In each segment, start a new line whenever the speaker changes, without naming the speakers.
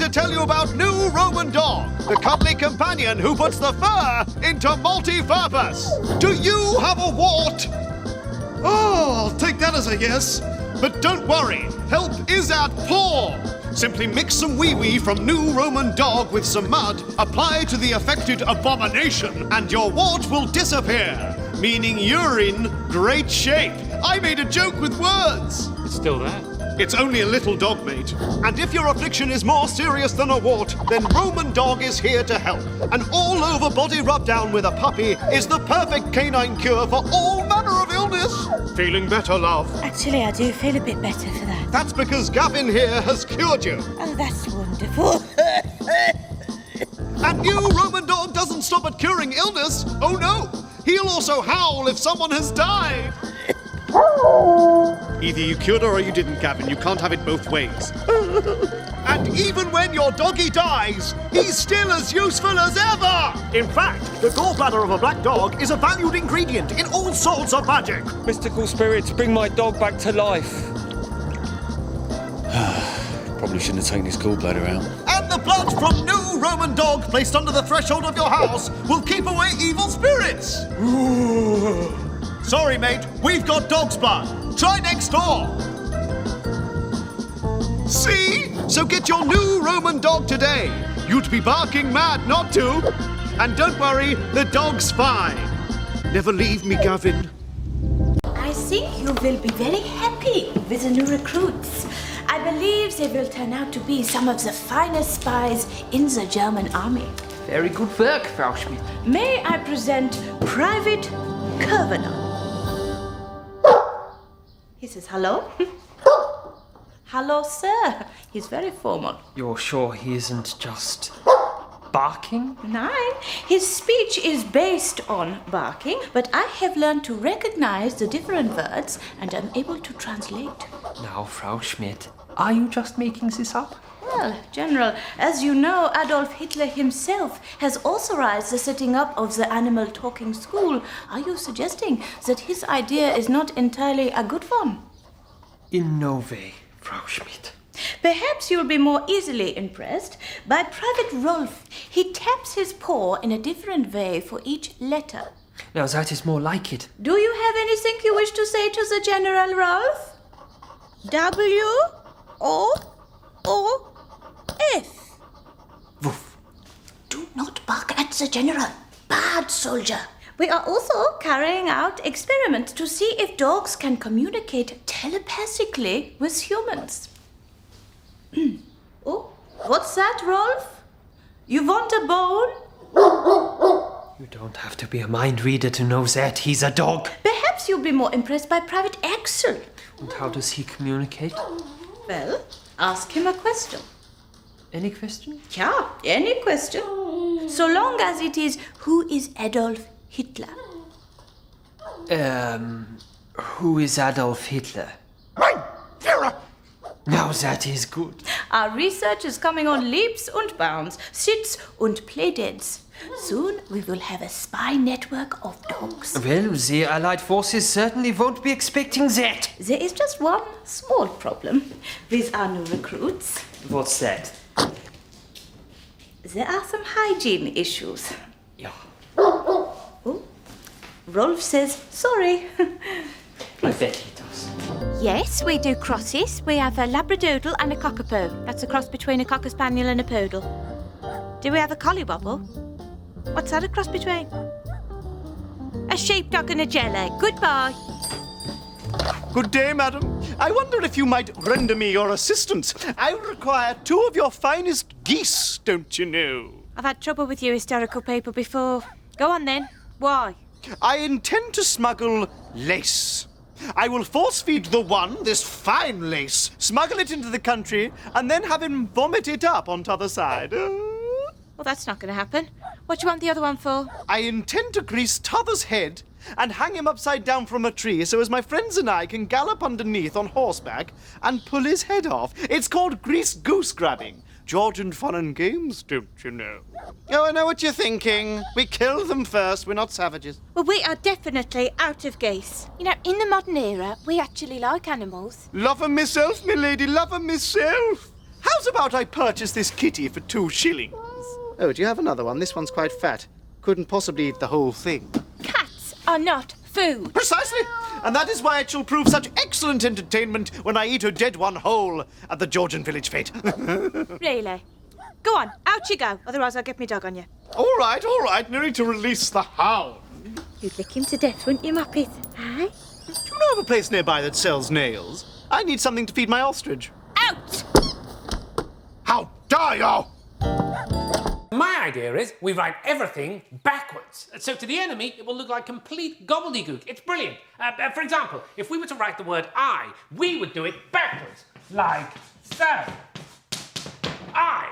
to tell you about New Roman Dog, the cuddly companion who puts the fur into multi-purpose. Do you have a wart? Oh, I'll take that as a yes. But don't worry, help is at paw. Simply mix some wee-wee from New Roman Dog with some mud, apply to the affected abomination, and your wart will disappear, meaning you're in great shape. I made a joke with words.
It's still there.
It's only a little dog, mate. And if your affliction is more serious than a wart, then Roman Dog is here to help. An all-over body rub-down with a puppy is the perfect canine cure for all manner of illness. Feeling better, love?
Actually, I do feel a bit better for that.
That's because Gavin here has cured you.
Oh, that's wonderful.
And New Roman Dog doesn't stop at curing illness. Oh, no. He'll also howl if someone has died. Either you cured her or you didn't, Gavin. You can't have it both ways. And even when your doggy dies, he's still as useful as ever! In fact, the gallbladder of a black dog is a valued ingredient in all sorts of magic.
Mystical spirits, bring my dog back to life.
Probably shouldn't have taken his gallbladder out.
And the blood from New Roman Dog placed under the threshold of your house will keep away evil spirits. Sorry, mate, we've got dog's blood. Try next door. See? So get your New Roman Dog today. You'd be barking mad not to. And don't worry, the dog's fine. Never leave me, Gavin.
I think you will be very happy with the new recruits. I believe they will turn out to be some of the finest spies in the German army.
Very good work, Frau Schmidt.
May I present Private Kurvener? He says hello. Hello, sir. He's very formal.
You're sure he isn't just barking?
Nein, his speech is based on barking, but I have learned to recognize the different words and I'm able to translate.
Now, Frau Schmidt, are you just making this up?
Well, General, as you know, Adolf Hitler himself has authorized the setting up of the animal talking school. Are you suggesting that his idea is not entirely a good one?
In no way, Frau Schmidt.
Perhaps you'll be more easily impressed by Private Rolf. He taps his paw in a different way for each letter.
Now that is more like it.
Do you have anything you wish to say to the General, Rolf? W-O-O-F.
Woof.
Do not bark at the General. Bad soldier. We are also carrying out experiments to see if dogs can communicate telepathically with humans. Oh, what's that, Rolf? You want a bone?
You don't have to be a mind reader to know that. He's a dog.
Perhaps you'll be more impressed by Private Axel.
And how does he communicate?
Well, ask him a question.
Any question?
Yeah, any question. So long as it is, who is Adolf Hitler?
Who is Adolf Hitler? Now that is good.
Our research is coming on leaps and bounds, sits and playdeads. Soon we will have a spy network of dogs.
Well, the Allied forces certainly won't be expecting that.
There is just one small problem with our new recruits.
What's that?
There are some hygiene issues.
Yeah.
Oh, Rolf says sorry.
I bet he does.
Yes, we do crosses. We have a Labradoodle and a Cockapoo. That's a cross between a Cocker Spaniel and a Poodle. Do we have a Collywobble? What's that a cross between? A sheepdog and a jelly. Goodbye.
Good day, madam. I wonder if you might render me your assistance. I require 2 of your finest geese, don't you know?
I've had trouble with you historical people before. Go on then. Why?
I intend to smuggle lace. I will force-feed the one this fine lace, smuggle it into the country, and then have him vomit it up on t'other side.
Well, that's not going to happen. What do you want the other one for?
I intend to grease t'other's head and hang him upside down from a tree so as my friends and I can gallop underneath on horseback and pull his head off. It's called greased goose grabbing. Georgian fun and games, don't you know? Oh, I know what you're thinking. We kill them first. We're not savages.
Well, we are definitely out of geese. You know, in the modern era, we actually like animals.
Love 'em myself, my lady. Love 'em myself. How's about I purchase this kitty for 2 shillings?
Oh, do you have another one? This one's quite fat. Couldn't possibly eat the whole thing.
Cats are not food.
Precisely! And that is why it shall prove such excellent entertainment when I eat her dead one whole at the Georgian village fete.
Really? Go on, out you go. Otherwise I'll get my dog on you.
All right, no need to release the hound.
You'd lick him to death, wouldn't you, Muppet? Aye?
Do you know of a place nearby that sells nails? I need something to feed my ostrich.
Out!
How dare you!
My idea is we write everything backwards. So to the enemy, it will look like complete gobbledygook. It's brilliant. For example, if we were to write the word I, we would do it backwards. Like so. I.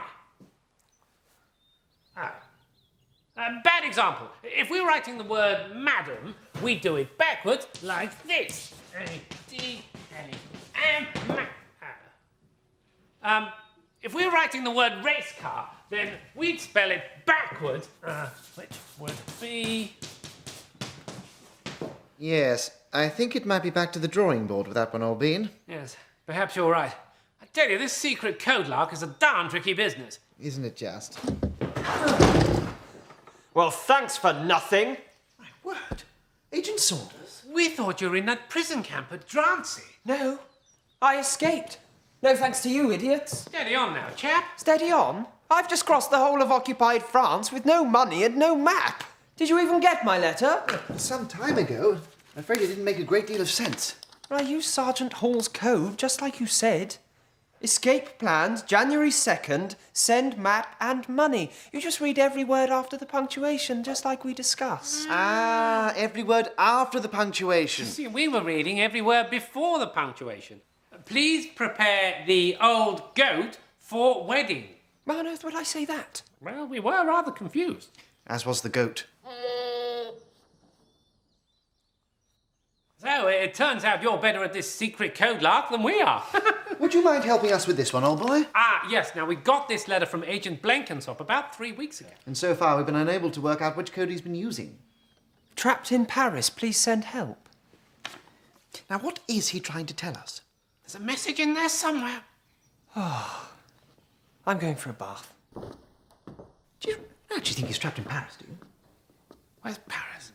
Bad example. If we were writing the word madam, we'd do it backwards like this. If we were writing the word race car, then we'd spell it backwards, which would be...
Yes, I think it might be back to the drawing board with that one, old bean.
Yes, perhaps you're right. I tell you, this secret code lark is a darn tricky business.
Isn't it just?
Well, thanks for nothing.
My word. Agent Saunders?
We thought you were in that prison camp at Drancy.
No, I escaped. No thanks to you, idiots.
Steady on now, chap.
Steady on. I've just crossed the whole of occupied France with no money and no map. Did you even get my letter?
Some time ago. I'm afraid it didn't make a great deal of sense.
I used Sergeant Hall's code, just like you said. Escape plans, January 2nd, send map and money. You just read every word after the punctuation, just like we discussed.
Ah, every word after the punctuation.
See, we were reading every word before the punctuation. Please prepare the old goat for wedding.
Why on earth would I say that?
Well, we were rather confused.
As was the goat.
So, it turns out you're better at this secret code lark than we are.
Would you mind helping us with this one, old boy?
Yes. Now, we got this letter from Agent Blenkinsop about 3 weeks ago.
And so far we've been unable to work out which code he's been using.
Trapped in Paris, please send help.
Now, what is he trying to tell us?
There's a message in there somewhere.
I'm going for a bath.
Do you actually think he's trapped in Paris, do you?
Where's Paris?